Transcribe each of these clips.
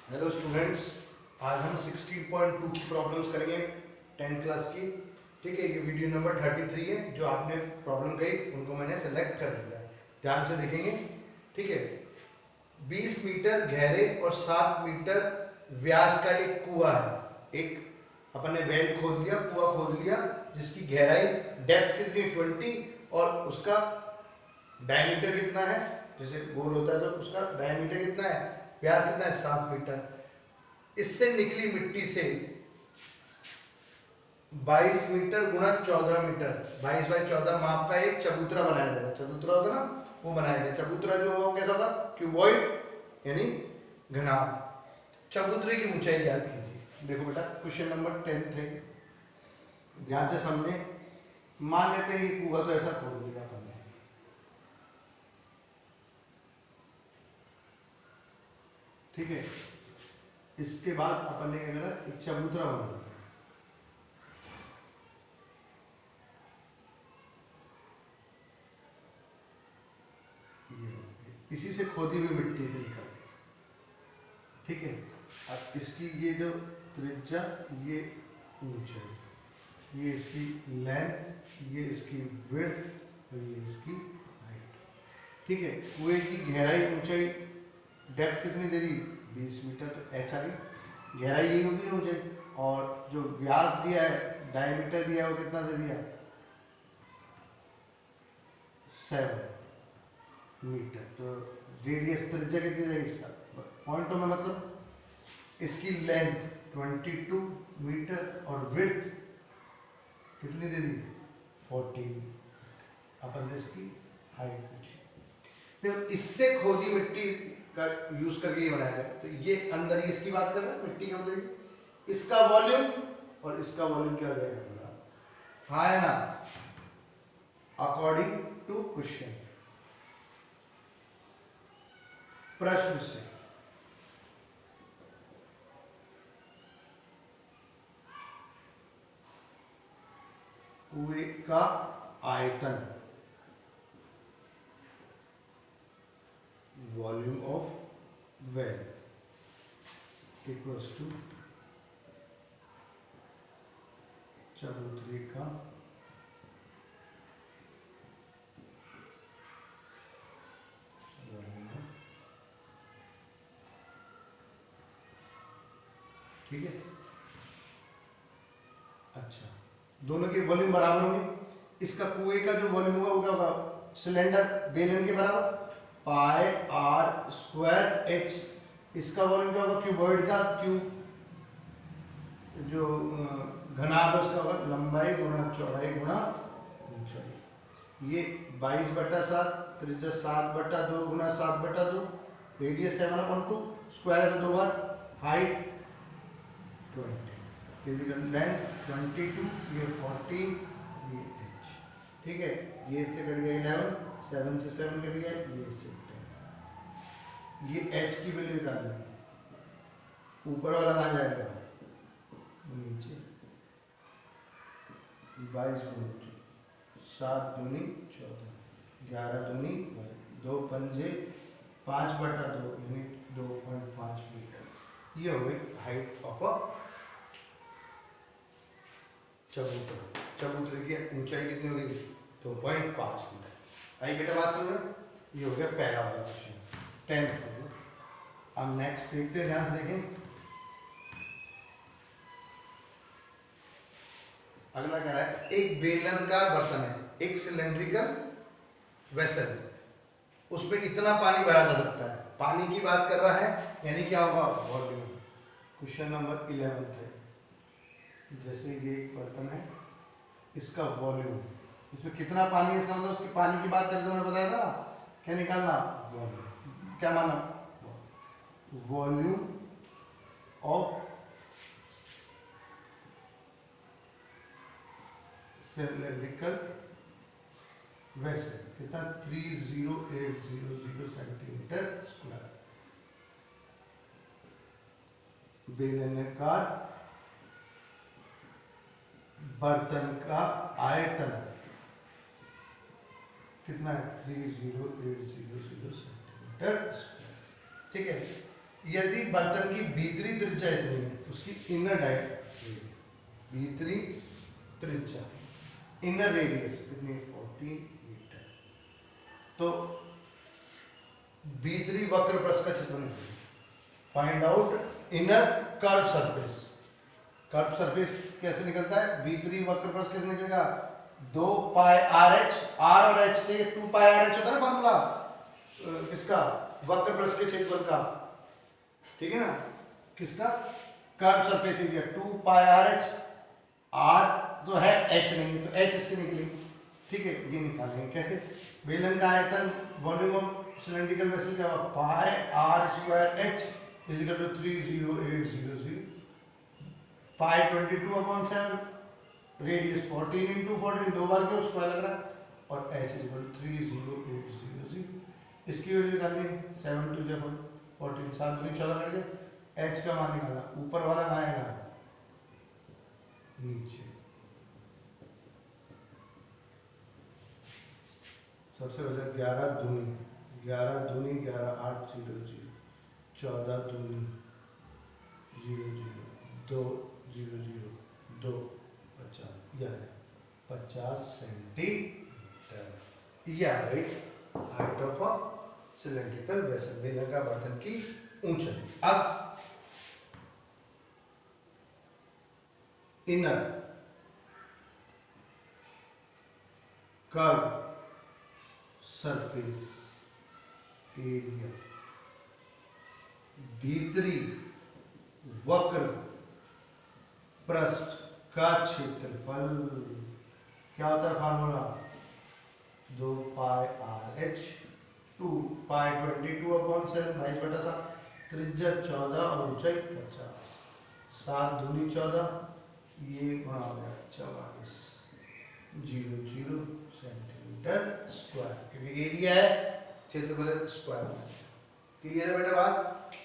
Hello students, आज हम 16.2 की प्रॉब्लम्स करेंगे 10th क्लास की। ठीक है, ये वीडियो नंबर 33 है। जो आपने प्रॉब्लम कही उनको मैंने सेलेक्ट कर लिया है, ध्यान से देखेंगे। ठीक है, 20 मीटर गहरे और 7 मीटर व्यास का एक कुआं है। एक अपन ने वेल खोद लिया, कुआं खोद लिया, जिसकी गहराई डेप्थ कितनी 20 और उसका डायमीटर कितना है, जैसे गोल होता है तो उसका डायमीटर कितना है, व्यास कितना है 7 मीटर। इससे निकली मिट्टी से 22 मीटर गुणा 14 मीटर, 22 बाई 14 माप का एक चबूतरा बनाया जाएगा। चबूतरा होता ना, वो बनाया गया। चबूतरा जो होगा कैसा होगा, क्यूबॉइड यानी घना। चबूतरे की ऊंचाई ज्ञात कीजिए। देखो बेटा, क्वेश्चन नंबर 10 थे, ध्यान से समझे। मान लेते हैं कि कुआं तो ऐसा खोद लिया अपन ने। ठीक है, इसके बाद अपन ने क्या करा, एक चबूतरा बना दिया। इसी से खोदी हुई मिट्टी से निकाल के। ठीक है, अब इसकी ये जो त्रिज्या, ये ऊंचाई, ये इसकी लेंथ, ये इसकी विड्थ और ये इसकी हाइट। ठीक है, कुएं की गहराई ऊंचाई डेप्थ कितनी दे दी, 20 मीटर, तो एच आ गई। गहराई यही होगी ना ऊंचाई, और जो व्यास दिया है, डायमीटर दिया है, वो कितना दे दिया, 7 मीटर। तो रेडियस त्रिज्या कितनी रहेगी, पॉइंटों में मतलब इसकी लेंथ 22 मीटर और विड्थ कितनी दे दी, 14। अपन ने इसकी हाइट पूछी। तो इससे खोदी मिट्टी का यूज करके ये बनाया गया। तो ये अंदर ही इसकी बात कर रहे हैं, मिट्टी के अंदर इसका वॉल्यूम और इसका वॉल्यूम क्या हो जाएगा, हाँ है ना, अकॉर्डिंग टू क्वेश्चन, प्रश्न से। कुएं का आयतन, volume of well equals to चबूतरे का वॉल्यूम। ठीक है, अच्छा, दोनों के वॉल्यूम बराबर होंगे। इसका कुएं का जो वॉल्यूम होगा वो क्या होगा, सिलेंडर बेलन के बराबर, पाई आर स्क्वायर एच। इसका वॉल्यूम क्या होगा, क्यूबॉइड का, क्यूब जो घनाभ है उसका होगा लंबाई गुणा चौड़ाई गुणा ऊंचाई। ये 22/7, त्रिज्या 7/2 गुणा 7/2, रेडियस 7/2, स्क्वायर है तो 2 बार, हाइट 20, फिजिकल लेंथ 22, ये 14, ये h। ठीक है, ये इससे कट गया 11, 7 से 7 कट गया, ये इससे 10। ये h की वैल्यू निकालनी, ऊपर वाला कहाँ जाएगा, नीचे। 22 गुणा 7 दूनी 14, 11 दूनी 2 पंजे 5/2 यानी 2.5 मीटर। ये हो गई हाइट ऑफ अ चबूतरा। चबूतरे की ऊंचाई कितनी हो गई, 2.5 मीटर। आई बेटा बात समझ में, ये हो गया पहला वाला क्वेश्चन 10th। अब नेक्स्ट देखते हैं, ध्यान से देखें। अगला कह रहा है, एक बेलनाकार बर्तन है, एक सिलेंड्रिकल वेसल, उसमें इतना पानी भरा जा सकता है। पानी की बात कर रहा है, यानी क्या होगा, वॉल्यूम। क्वेश्चन नंबर 11 है। जैसे ये एक बर्तन है, इसका वॉल्यूम, इसमें कितना पानी है, इसका मतलब उसकी पानी की बात करते हुए बताया था क्या निकालना, वॉल्यूम। क्या माना, वॉल्यूम ऑफ सिलेंड्रिकल वेसल कितना, 30800 सेंटीमीटर स्क्वायर। बेलनाकार बर्तन का आयतन कितना है, 30800 सेंटीमीटर स्क्वायर। ठीक है, यदि बर्तन की भीतरी त्रिज्या इतनी है तो उसकी इनर डायमीटर, भीतरी त्रिज्या, इनर रेडियस कितनी है 14 मीटर। तो भीतरी वक्र पृष्ठ का क्षेत्रफल, find out inner curve surface. Curve surface कैसे निकलता है, भीतरी वक्र पृष्ठ कैसे निकलेगा, 2 पाई आर एच, आर और एच से 2 पाई आर एच होता है ना फॉर्मूला किसका, वक्र पृष्ठ के क्षेत्रफल का, ठीक है ना, किसका, curve surface area 2 pi R H, R तो है एच नहीं तो एच इससे निकली, ठीक है, ये निकालेंगे कैसे, बेलन का आयतन वॉल्यूम ऑफ सिलेंड्रिकल वेसल क्या होगा, pi r square h is equal to 30800, pi 22/7, radius 14 into 14, दो बार के स्क्वायर लग रहा है, और एच इज इक्वल टू 30800, इसकी वैल्यू निकालनी है, 7 2 जा 14, 7 दूनी 14 कर दिया, एच का मान निकालना, ऊपर वाला कहाँ आएगा, नीचे, सबसे पहले 11 दूनी 11 दूनी 11 8 0 0, 14 दूनी 0 0 2 0 0 2 50, यह है 50 सेंटीमीटर, यह है height of a cylindrical vessel, बेलन का बर्तन की ऊंचाई। अब इनर कर्व सरफेस एरिया, भीतरी वक्र पृष्ठ का क्षेत्रफल क्या होता है फार्मूला, 2 पाई आर एच, 2 पाई 22/7, 22/7, त्रिज्या 14 और ऊंचाई 50, 7 दूनी 14, ये गुणा हो गया 44 0 0 सेंटीमीटर स्क्वायर, क्योंकि एरिया है क्षेत्रफल स्क्वायर में। क्लियर है बेटा बात,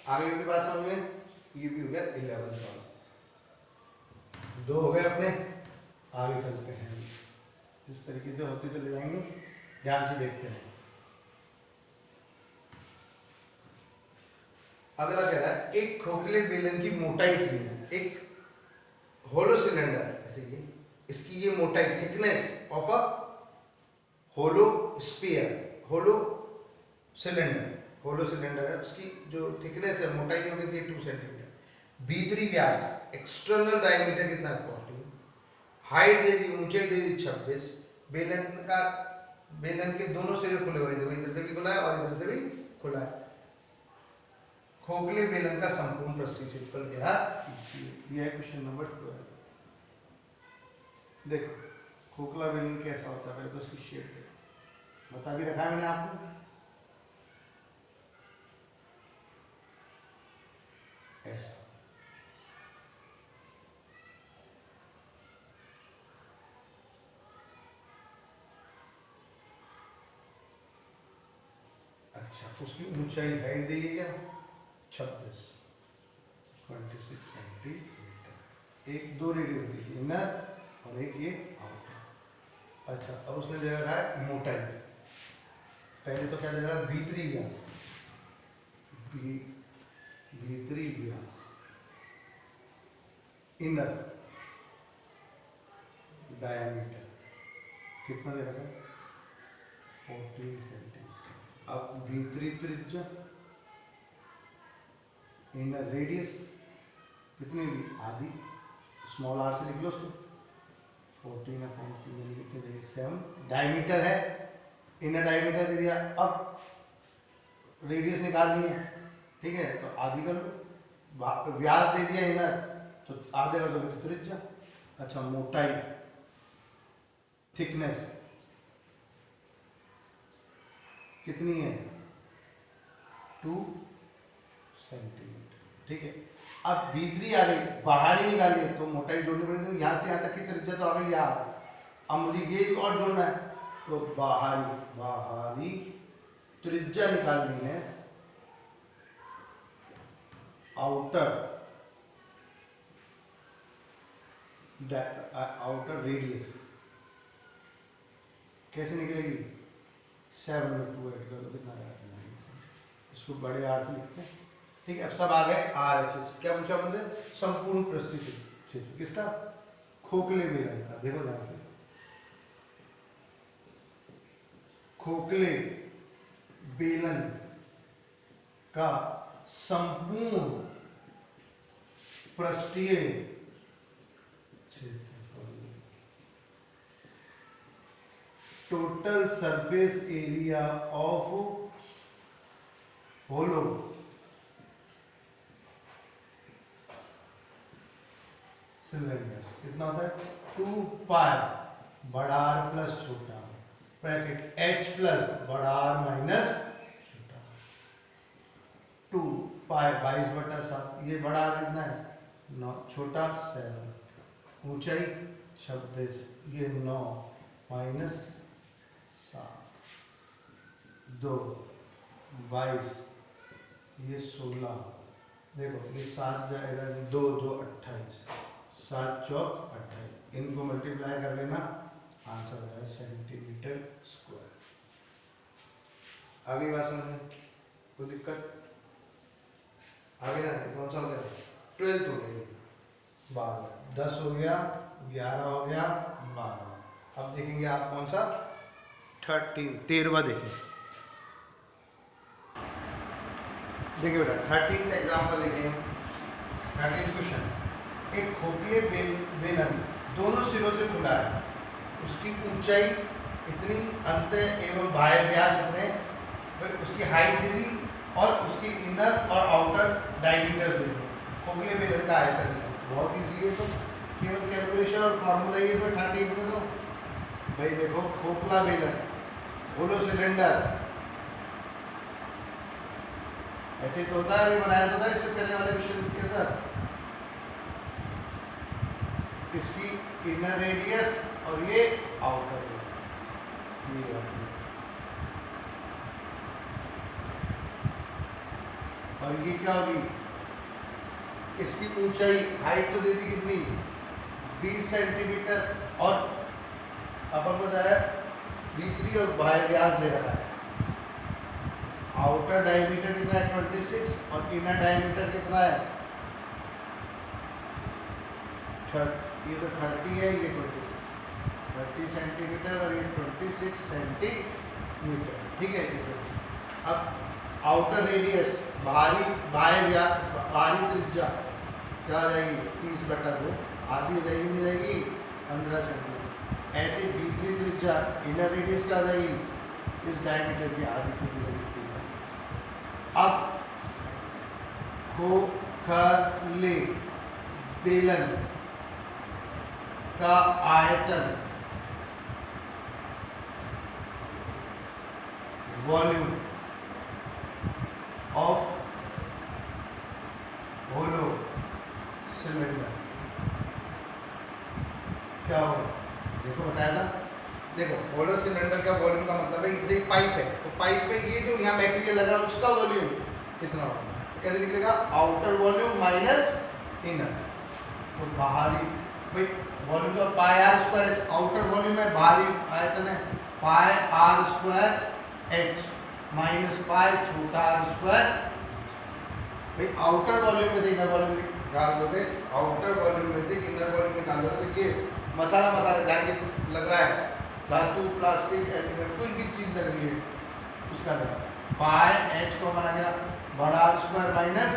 आगे की बात समझ में, ये भी हो गया 11 वाला, दो हो गए अपने, आगे चलते हैं, इस तरीके से होते चले जाएंगे, ध्यान से देखते हैं। अगला कह रहा है एक खोखले बेलन की मोटाई इतनी है, एक होलो सिलेंडर है जैसे ये, इसकी ये मोटाई thickness of a hollow sphere, hollow cylinder है, उसकी जो थिकनेस है मोटाई हो गई 2 सेंटीमीटर, भीतरी व्यास एक्सटर्नल डायमीटर कितना है 14, हाइट दे दी, ऊंचाई दे दी 26, बेलन के दोनों सिरे खुले हुए, देखो इधर से भी खुला है और इधर से भी खुला है, खोखले बेलन का संपूर्ण पृष्ठीय क्षेत्रफल क्या है, यह है क्वेश्चन नंबर 12। देखो खोखला बेलन कैसा होता है, पहले तो उसकी शेप देखो, बता भी रखा है मैंने आपको, ऐसा, अच्छा, उसकी ऊंचाई हाइट दी है क्या 26 सेंटीमीटर, एक दो रेडियस दी है, इनर और एक ये आउटर। अच्छा, अब उसने दे रखा है मोटाई, पहले तो क्या दे रहा है भीतरी व्यास, भीतरी व्यास, इनर डायमीटर कितना दे रखा है 14 सेंटीमीटर। अब भीतरी त्रिज्या, इनर रेडियस कितनी भी आधी, स्मॉल आर से लिख लो उसको, 14/2 यानी कितने देंगे 7, डायमीटर है, इनर डायमीटर दे दिया, अब रेडियस निकालनी है, ठीक है, तो आधी कर लो, व्यास दे दिया इनर, तो आधे कर दोगे तो त्रिज्या। अच्छा, मोटाई थिकनेस कितनी है 2 सेंटीमीटर, ठीक है। अब भीतरी आ गई, बाहरी निकालनी है तो मोटाई जोड़नी पड़ेगी, तो यहाँ से यहाँ तक की त्रिज्या तो आ गई यहाँ, अब मुझे ये और जोड़ना है, तो बाहरी त्रिज्या निकालनी है, आउटर रेडियस कैसे निकलेगी, 7 में 2 ऐड कर दो, कितना आएगा, इसको बड़े आर से लिखते हैं, ठीक ठीक है, अब सब आ गए RHS। क्या पूछा बंदे? संपूर्ण पृष्ठीय क्षेत्र किसका? खोखले बेलन का। देखो ध्यान से, खोखले बेलन का संपूर्ण पृष्ठीय क्षेत्रफल, total surface area of hollow cylinder कितना होता है? 2 पाई बड़ा R प्लस छोटा ब्रैकेट H प्लस बड़ा R माइनस छोटा 2 पाई 22/7। ये बड़ा R कितना है? 9, छोटा 7, ऊंचाई 26, ये 9 माइनस 7, 2 22, ये 16। देखो ये 7 जाएगा, 2 2 28, 7 चौक 28, इनको मल्टीप्लाई कर लेना, आंसर है सेंटीमीटर स्क्वायर। आगे बात समझ, कोई दिक्कत? आगे ना, कौन सा हो गया? 12th हो गया, 12, 10 हो गया, 11 हो गया, 12। अब देखेंगे आप कौन सा? 13वां देखें। देखिए बेटा 13th एग्जाम्पल देखें। 13th क्वेश्चन, एक खोखले बेलन दोनों सिरों से खुला है, उसकी ऊंचाई इतनी, अंत एवं बाह्य व्यास इतने, उसकी हाइट दे दी और उसकी इनर और आउटर डायमीटर दे दी। खोखले बेलन का आयतन बहुत इजी है, तो केवल कैलकुलेशन और फार्मूला ही है। 13 में तो भाई देखो, खोखला बेलन, होलो सिलेंडर, ऐसे तो होता है, अभी बनाया तो था इससे पहले वाले क्वेश्चन के अंदर। इसकी इनर रेडियस और ये आउटर रेडियस, और ये क्या होगी? इसकी ऊंचाई, हाइट तो दे दी कितनी? 20 सेंटीमीटर, और अपन को बताया B3 और बाह्य व्यास दे रहा है। आउटर डायमीटर कितना है? 26, और इनर डायमीटर कितना है? 30। ये तो 30 है, ये 30 सेंटीमीटर, और ये 26 सेंटीमीटर, ठीक है। अब आउटर रेडियस, बाहरी त्रिज्या क्या आ जाएगी? 30/2, आधी हो जाएगी, मिल जाएगी 15 सेंटीमीटर। ऐसे B3 त्रिज्या, इनर रेडियस क्या आ जाएगी? इस डायमीटर की आधी की जाएगी। अब खोखले बेलन का आयतन, वॉल्यूम ऑफ होलो सिलेंडर क्या होगा? देखो बताया था। देखो होलो सिलेंडर का वॉल्यूम का मतलब है, ये पाइप है, तो पाइप पे ये जो यहाँ मटेरियल लगा उसका वॉल्यूम कितना होगा? तो कैसे निकलेगा? Outer volume minus inner. तो बाहरी, भाई वॉल्यूम तो pi r square, outer volume है, बाहरी आयतन है pi r square h minus pi छोटा आर स्क्वायर। भाई आउटर वॉल्यूम में से इनर वॉल्यूम निकाल दोगे, आउटर वॉल्यूम में से इनर वॉल्यूम निकाल दोगे, तो ये मसाला जाके लग रहा है, धातु प्लास्टिक एलिमेंट कोई भी चीज लग रही है, उसका पाई एच को बना गया बड़ा आर स्क्वायर माइनस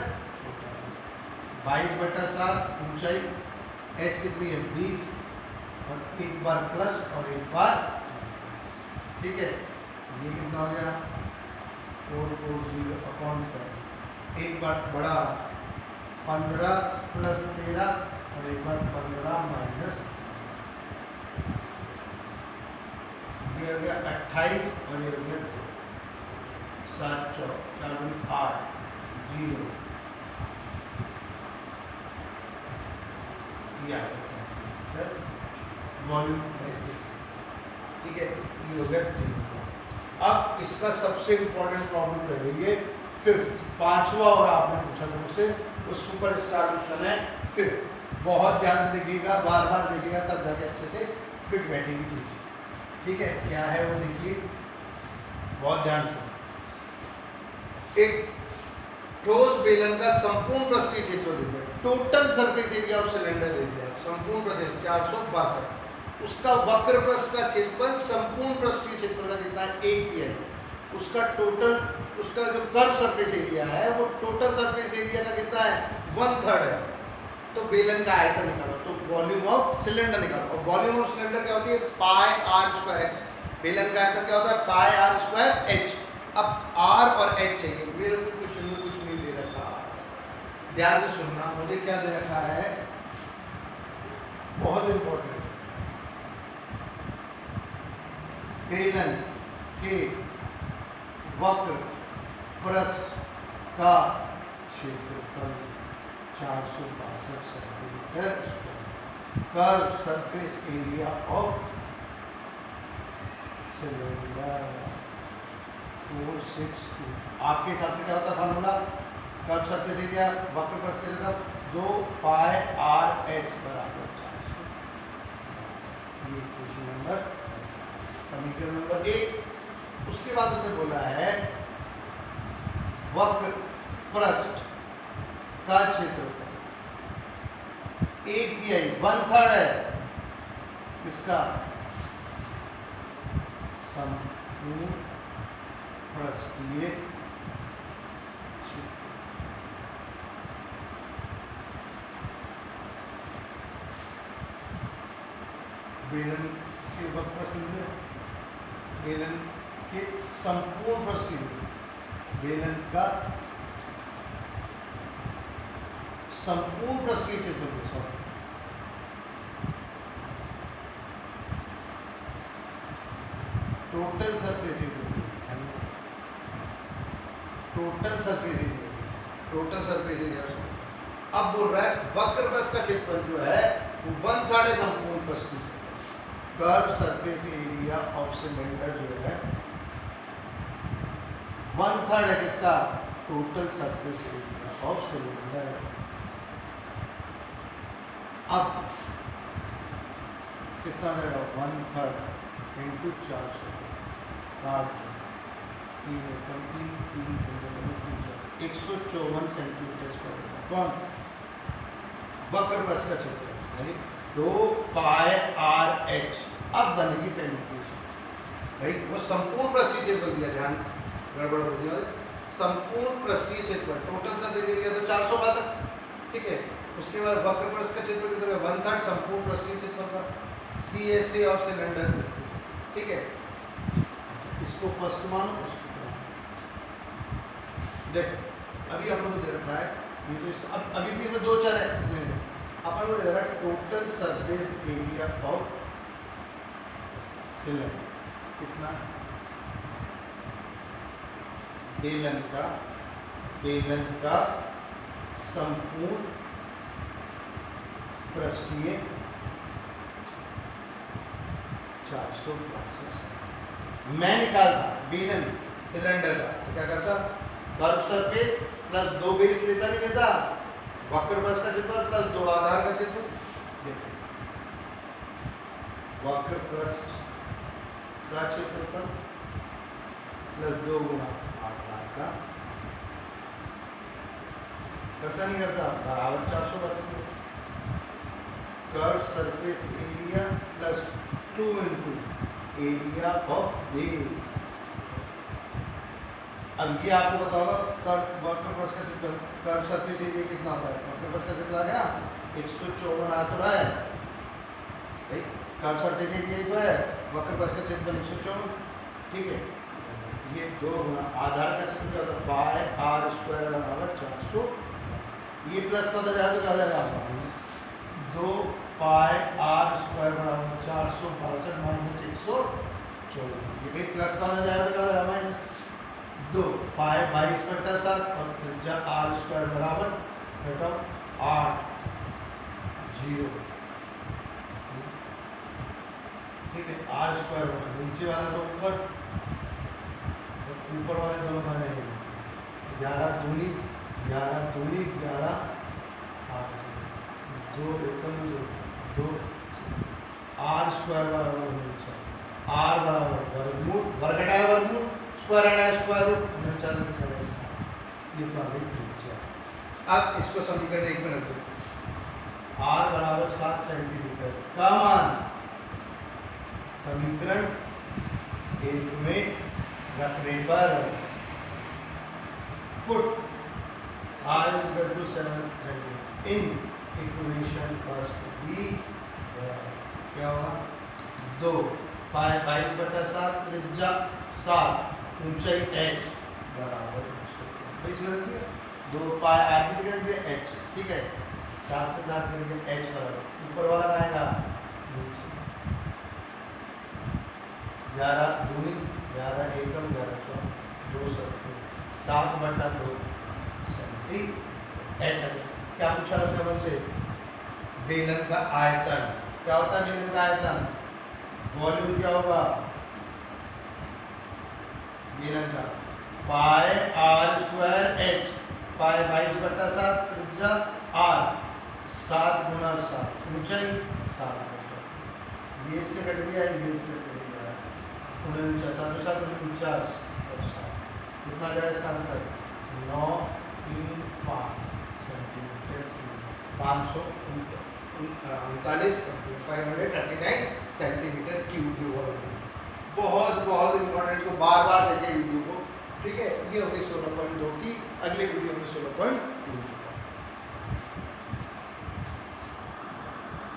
22/7, ऊंचाई एच कितनी है? 20, और एक बार प्लस और एक बार, ठीक है। ये कितना हो गया? 440/7, एक बार बड़ा 15 + 13, और एक बार 15 माइनस, ये हो गया 28, और ये हो गया 7 चौक 4 × 8 0, वॉल्यूम, ठीक है। ये हो गया 3। अब इसका सबसे इम्पोर्टेंट प्रॉब्लम रहेगी 5th, 5वां, और आपने पूछा था मुझसे, वो सुपर स्टार क्वेश्चन है 5th। बहुत ध्यान से देखिएगा, बार बार देखिएगा, तब जाके अच्छे से फिट बैठेगी चीज, ठीक है। क्या है वो देखिए बहुत ध्यान से। एक ठोस बेलन का संपूर्ण पृष्ठीय क्षेत्रफल दे दिया, total surface area of cylinder दे दिया, संपूर्ण पृष्ठ 462, उसका वक्र पृष्ठ का क्षेत्रफल संपूर्ण पृष्ठीय क्षेत्रफल का कितना है 1 तिहाई, उसका टोटल, उसका जो कर्व सरफेस एरिया है वो टोटल सरफेस एरिया का कितना है 1/3 है। तो बेलन का आयतन निकालो, तो वॉल्यूम ऑफ सिलेंडर निकालो, और वॉल्यूम ऑफ सिलेंडर क्या होती है पाई आर स्क्वायर एच, बेलन का आयतन क्या होता है पाई आर स्क्वायर एच। अब आर और एच चाहिए, मेरे को क्वेश्चन में कुछ नहीं दे रखा, ध्यान से सुनना, मुझे क्या दे रखा है बहुत इंपॉर्टेंट, बेलन के वक्र पृष्ठ का क्षेत्रफल 462 centimetre, curve surface area of cylinder 462। आपके हिसाब से क्या होता है फार्मूला, कर्व सरफेस एरिया वक्र पृष्ठ का 2 पाई आर एच बराबर 400। ये क्वेश्चन नंबर, समीकरण नंबर 1। उसके बाद उसे बोला है वक्र पृष्ठ का क्षेत्रफल 1 तिहाई 1/3 है, इसका संपूर्ण पृष्ठीय क्षेत्रफल। बेलन के वक्र पृष्ठ, बेलन के संपूर्ण पृष्ठीय, बेलन का संपूर्ण पृष्ठीय क्षेत्रफल, total surface area, total surface area, total surface area. अब बोल रहा है वक्र पृष्ठ का क्षेत्रफल जो है वो 1/3 है संपूर्ण पृष्ठीय क्षेत्रफल। Curve surface area of cylinder जो है 1/3 है किसका, total surface area of cylinder. अब कितना जाएगा 1/3 इंटू 400, 154 सेंटीमीटर स्क्वायर। कौन, वक्र पृष्ठ का क्षेत्रफल यानी 2 पाई आर एच। अब बनेगी पहली इक्वेशन, भाई वो संपूर्ण पृष्ठीय क्षेत्रफल दिया, ध्यान गड़बड़ हो गई, संपूर्ण पृष्ठीय क्षेत्रफल टोटल सरफेस एरिया तो 462, ठीक है। उसके बाद वक्र पृष्ठ का क्षेत्रफल कितना है 1/3 संपूर्ण पृष्ठीय क्षेत्रफल का, CSA ऑफ सिलेंडर, ठीक है। इसको फर्स्ट मानो, उसको देख, अभी अपन को दे रखा है ये तो, अब अभी भी इसमें 2 चर है, अपन को दे रखा है total surface area of cylinder कितना, बेलन का संपूर्ण पृष्ठीय 462। मैं निकालता बेलन सिलेंडर का, तो क्या करता, कर्व सरफेस प्लस 2 बेस लेता, नहीं लेता, वक्र पृष्ठ का क्षेत्रफल प्लस 2 आधार का क्षेत्रफल, वक्र पृष्ठ का क्षेत्रफल प्लस 2 गुना आधार का, करता नहीं करता, बराबर 462। Curve surface area plus 2 into area of base. अब ये आपको बताओगा वक्र पृष्ठ का क्षेत्रफल, कर्व सरफेस एरिया कितना होता है, वक्र पृष्ठ का क्षेत्रफल आ गया 154 आ तो रहा है, कर्व सरफेस एरिया जो है वक्र पृष्ठ का क्षेत्रफल 154, ठीक है। ये 2 गुना आधार का क्षेत्रफल पाई आर स्क्वायर बराबर 400, ये प्लस का हो जाएगा तो क्या हो जाएगा 2 पाई आर स्क्वायर बराबर 462 माइनस 154, ये भी प्लस का हो जाएगा तो क्या हो जाएगा माइनस 2 पाई 22 बटा 7 और त्रिज्या आर स्क्वायर बराबर बटा 8 0, ठीक है। आर स्क्वायर बराबर नीचे वाला तो ऊपर वाले दोनों बने 11 दूनी 11 2 एकम 2 आर स्क्वायर बराबर आर बराबर वर्गमूल, वर्ग हटाया वर्गमूल, स्क्वायर हटाया स्क्वायर रूट, ये तो आ गई। अब इसको समीकरण 1 में रख दो, r बराबर 7 सेंटीमीटर का मान समीकरण 1 में रखने पर put r is equal to 7 in equation first B क्या होगा 2 पाई 22/7 त्रिज्या 7 ऊंचाई h बराबर इसमें रख दिया 2 पाई r की जगह दिया h, ठीक है 7 से 7 करेंगे h बराबर ऊपर वाला आएगा 11 दूनी 11 एकम 11 चौक 2 7/2 h है। क्या पूछा उसने हमसे बेलन का आयतन, क्या होता है बेलन का आयतन, वॉल्यूम क्या होगा बेलन का पाई r स्क्वायर h, पाई 22/7 त्रिज्या r 7 गुना 7 ऊंचाई 7, ये से कट गया ये से कट गया 49 7 49 कितना जाएगा इसका आंसर 935 सेंटीमीटर, 539 सेंटीमीटर क्यूब। बहुत बहुत इंपॉर्टेंट को बार बार देखें वीडियो को, ठीक है। ये हो गई 16.2 की, अगले वीडियो में 16.3